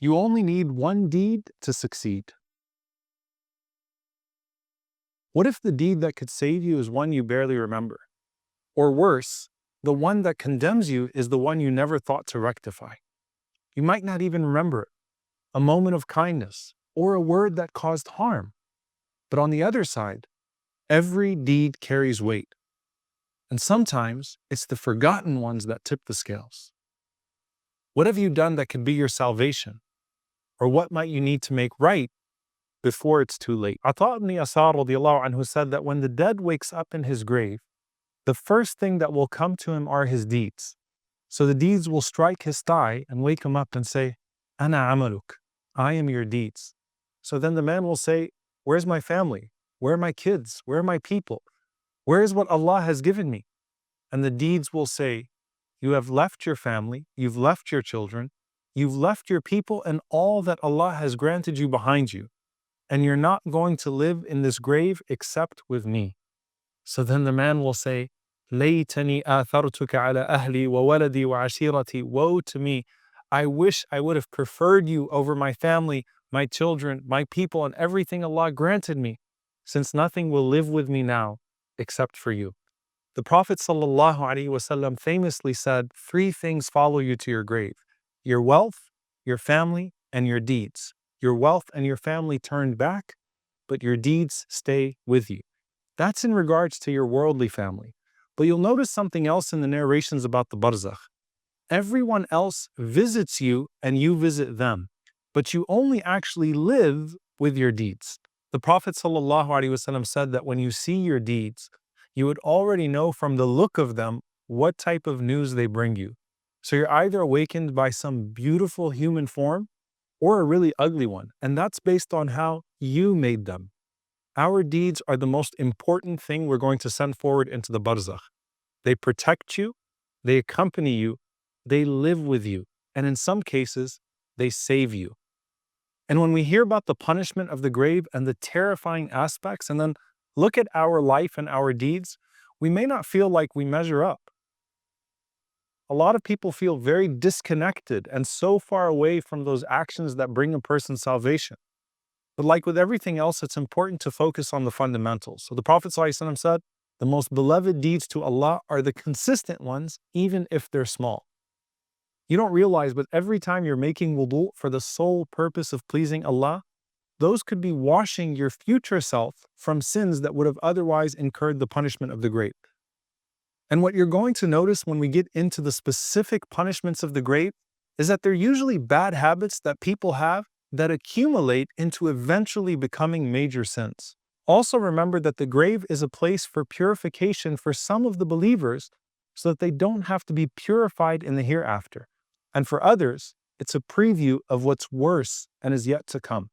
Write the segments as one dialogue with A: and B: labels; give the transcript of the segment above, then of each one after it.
A: You only need one deed to succeed. What if the deed that could save you is one you barely remember? Or worse, the one that condemns you is the one you never thought to rectify. You might not even remember it, a moment of kindness, or a word that caused harm. But on the other side, every deed carries weight. And sometimes it's the forgotten ones that tip the scales. What have you done that could be your salvation? Or what might you need to make right before it's too late? Ata ibn Yasar radiallahu anhu said that when the dead wakes up in his grave, the first thing that will come to him are his deeds. So the deeds will strike his thigh and wake him up and say, Ana amaluk, I am your deeds. So then the man will say, where's my family? Where are my kids? Where are my people? Where is what Allah has given me? And the deeds will say, you have left your family, you've left your children, you've left your people and all that Allah has granted you behind you. And you're not going to live in this grave except with me. So then the man will say, Laytani athartuka ala ahli wa waladi wa ashirati. Woe to me. I wish I would have preferred you over my family, my children, my people, and everything Allah granted me, since nothing will live with me now except for you. The Prophet ﷺ famously said, 3 things follow you to your grave: your wealth, your family, and your deeds. Your wealth and your family turned back, but your deeds stay with you. That's in regards to your worldly family. But you'll notice something else in the narrations about the Barzakh. Everyone else visits you and you visit them, but you only actually live with your deeds. The Prophet ﷺ said that when you see your deeds, you would already know from the look of them what type of news they bring you. So you're either awakened by some beautiful human form or a really ugly one, and that's based on how you made them. Our deeds are the most important thing we're going to send forward into the Barzakh. They protect you, they accompany you, they live with you, and in some cases, they save you. And when we hear about the punishment of the grave and the terrifying aspects, and then look at our life and our deeds, we may not feel like we measure up. A lot of people feel very disconnected and so far away from those actions that bring a person salvation. But like with everything else, it's important to focus on the fundamentals. So the Prophet ﷺ said, the most beloved deeds to Allah are the consistent ones, even if they're small. You don't realize, but every time you're making wudu for the sole purpose of pleasing Allah, those could be washing your future self from sins that would have otherwise incurred the punishment of the grave. And what you're going to notice when we get into the specific punishments of the grave is that they're usually bad habits that people have that accumulate into eventually becoming major sins. Also remember that the grave is a place for purification for some of the believers so that they don't have to be purified in the hereafter. And for others, it's a preview of what's worse and is yet to come.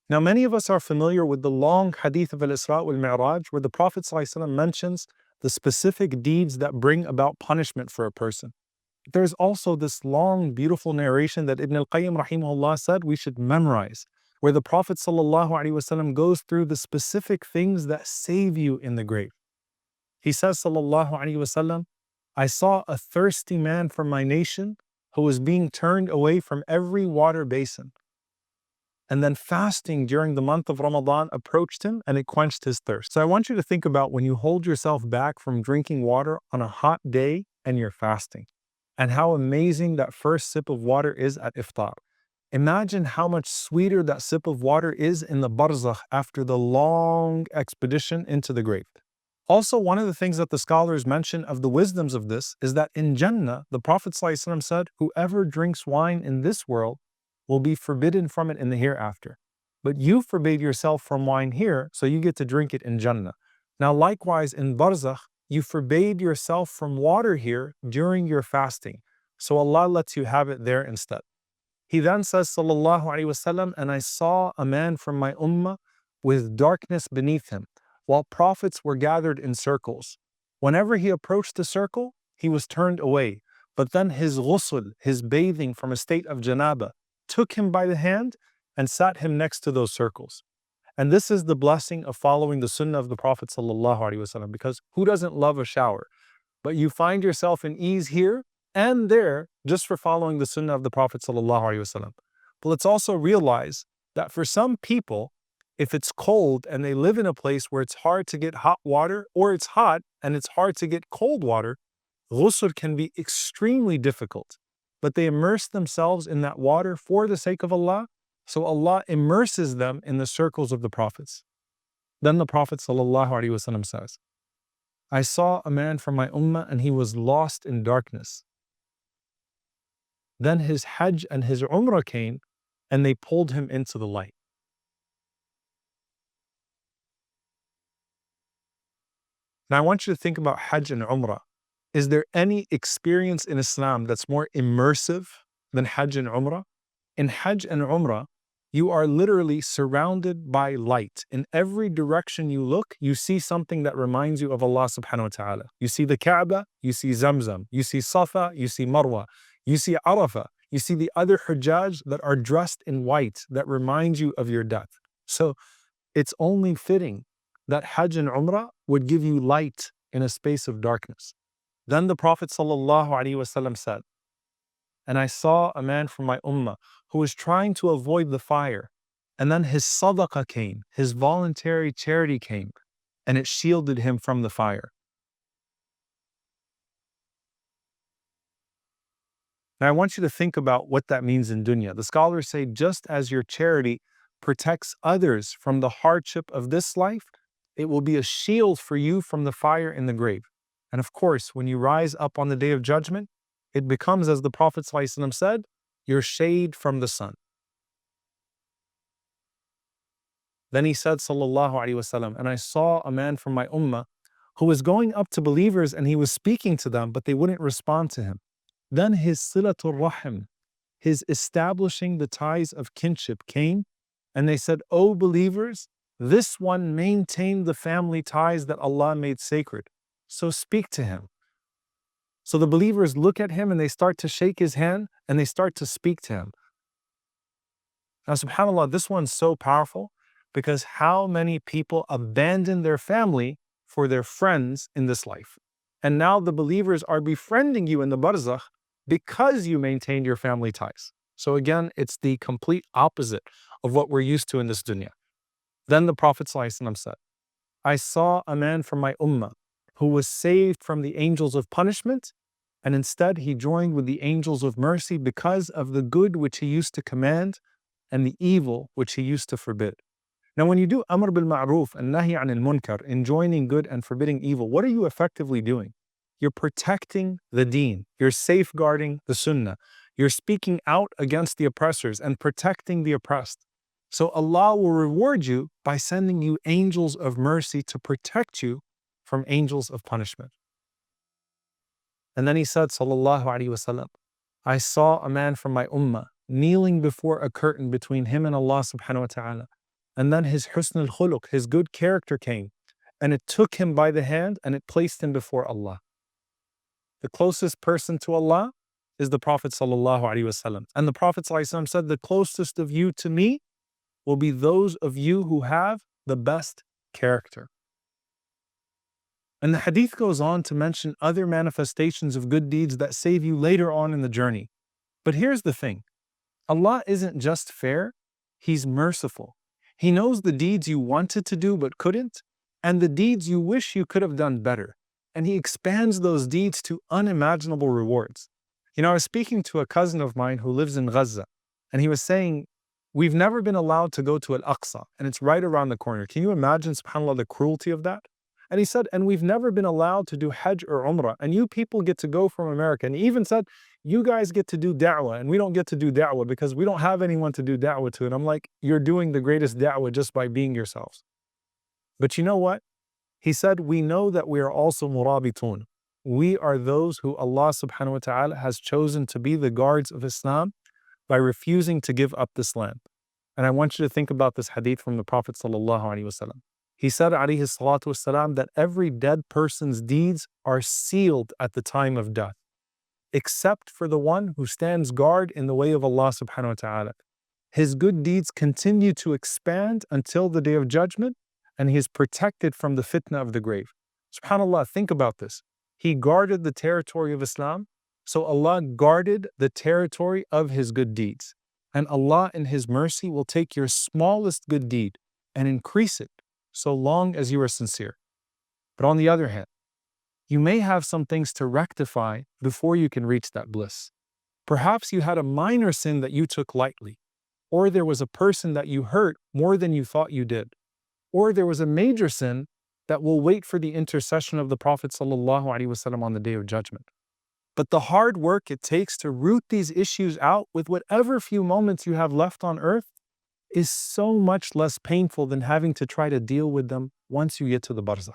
A: Now, many of us are familiar with the long hadith of Al-Isra wal-Mi'raj where the Prophet ﷺ mentions the specific deeds that bring about punishment for a person. There's also this long, beautiful narration that Ibn al-Qayyim rahimahullah said we should memorize, where the Prophet ﷺ goes through the specific things that save you in the grave. He says, sallallahu alaihi wasallam, I saw a thirsty man from my nation who was being turned away from every water basin. And then fasting during the month of Ramadan approached him and it quenched his thirst. So I want you to think about when you hold yourself back from drinking water on a hot day and you're fasting, and how amazing that first sip of water is at iftar. Imagine how much sweeter that sip of water is in the Barzakh after the long expedition into the grave. Also, one of the things that the scholars mention of the wisdoms of this is that in Jannah, the Prophet ﷺ said, whoever drinks wine in this world will be forbidden from it in the hereafter. But you forbade yourself from wine here, so you get to drink it in Jannah. Now, likewise, in Barzakh, you forbade yourself from water here during your fasting, so Allah lets you have it there instead. He then says, sallallahu alaihi wasallam, and I saw a man from my ummah with darkness beneath him, while prophets were gathered in circles. Whenever he approached the circle, he was turned away. But then his ghusl, his bathing from a state of janaba, took him by the hand and sat him next to those circles. And this is the blessing of following the sunnah of the Prophet sallallahu alaihi wasallam, because who doesn't love a shower? But you find yourself in ease here and there just for following the sunnah of the Prophet sallallahu alaihi wasallam. But let's also realize that for some people, if it's cold and they live in a place where it's hard to get hot water, or it's hot and it's hard to get cold water, ghusl can be extremely difficult. But they immerse themselves in that water for the sake of Allah, so Allah immerses them in the circles of the prophets. Then the Prophet ﷺ says, I saw a man from my ummah and he was lost in darkness. Then his Hajj and his Umrah came and they pulled him into the light. Now I want you to think about Hajj and Umrah. Is there any experience in Islam that's more immersive than Hajj and Umrah? In Hajj and Umrah, you are literally surrounded by light. In every direction you look, you see something that reminds you of Allah subhanahu wa ta'ala. You see the Kaaba, you see Zamzam, you see Safa, you see Marwa, you see Arafah, you see the other Hujjaj that are dressed in white that remind you of your death. So it's only fitting that Hajj and Umrah would give you light in a space of darkness. Then the Prophet ﷺ said, and I saw a man from my ummah who was trying to avoid the fire, and then his sadaqah came, his voluntary charity came, and it shielded him from the fire. Now I want you to think about what that means in dunya. The scholars say just as your charity protects others from the hardship of this life, it will be a shield for you from the fire in the grave. And of course, when you rise up on the Day of Judgment, it becomes, as the Prophet ﷺ said, your shade from the sun. Then he said, sallallahu alaihi wasallam, and I saw a man from my ummah who was going up to believers and he was speaking to them, but they wouldn't respond to him. Then his silatul rahim, his establishing the ties of kinship came, and they said, O believers, this one maintained the family ties that Allah made sacred. So speak to him. So the believers look at him and they start to shake his hand and they start to speak to him. Now, subhanAllah, this one's so powerful because how many people abandon their family for their friends in this life? And now the believers are befriending you in the Barzakh because you maintained your family ties. So again, it's the complete opposite of what we're used to in this dunya. Then the Prophet ﷺ said, I saw a man from my ummah who was saved from the angels of punishment, and instead he joined with the angels of mercy because of the good which he used to command and the evil which he used to forbid. Now, when you do amr bil ma'ruf and nahi anil munkar, enjoining good and forbidding evil, what are you effectively doing? You're protecting the deen. You're safeguarding the sunnah. You're speaking out against the oppressors and protecting the oppressed. So Allah will reward you by sending you angels of mercy to protect you from angels of punishment. And then he said, sallallahu alaihi wasallam, I saw a man from my ummah kneeling before a curtain between him and Allah subhanahu wa ta'ala. And then his husn al-khuluq, his good character came, and it took him by the hand and it placed him before Allah. The closest person to Allah is the Prophet sallallahu alaihi wasallam. And the Prophet sallallahu alaihi wasallam said, the closest of you to me will be those of you who have the best character. And the hadith goes on to mention other manifestations of good deeds that save you later on in the journey. But here's the thing. Allah isn't just fair, He's merciful. He knows the deeds you wanted to do but couldn't, and the deeds you wish you could have done better. And He expands those deeds to unimaginable rewards. You know, I was speaking to a cousin of mine who lives in Gaza, and he was saying, we've never been allowed to go to Al-Aqsa, and it's right around the corner. Can you imagine, subhanAllah, the cruelty of that? And he said, and we've never been allowed to do Hajj or Umrah, and you people get to go from America. And he even said, you guys get to do da'wah, and we don't get to do da'wah because we don't have anyone to do da'wah to. And I'm like, you're doing the greatest da'wah just by being yourselves. But you know what? He said, we know that we are also murabitun. We are those who Allah subhanahu wa ta'ala has chosen to be the guards of Islam by refusing to give up this land. And I want you to think about this hadith from the Prophet sallallahu alaihi wasallam. He said, alayhi salatu wasalam, that every dead person's deeds are sealed at the time of death, except for the one who stands guard in the way of Allah subhanahu wa ta'ala. His good deeds continue to expand until the Day of Judgment, and he is protected from the fitna of the grave. SubhanAllah, think about this. He guarded the territory of Islam, so Allah guarded the territory of his good deeds. And Allah in His mercy will take your smallest good deed and increase it so long as you are sincere. But on the other hand, you may have some things to rectify before you can reach that bliss. Perhaps you had a minor sin that you took lightly, or there was a person that you hurt more than you thought you did, or there was a major sin that will wait for the intercession of the Prophet ﷺ on the Day of Judgment. But the hard work it takes to root these issues out with whatever few moments you have left on earth is so much less painful than having to try to deal with them once you get to the Barzakh.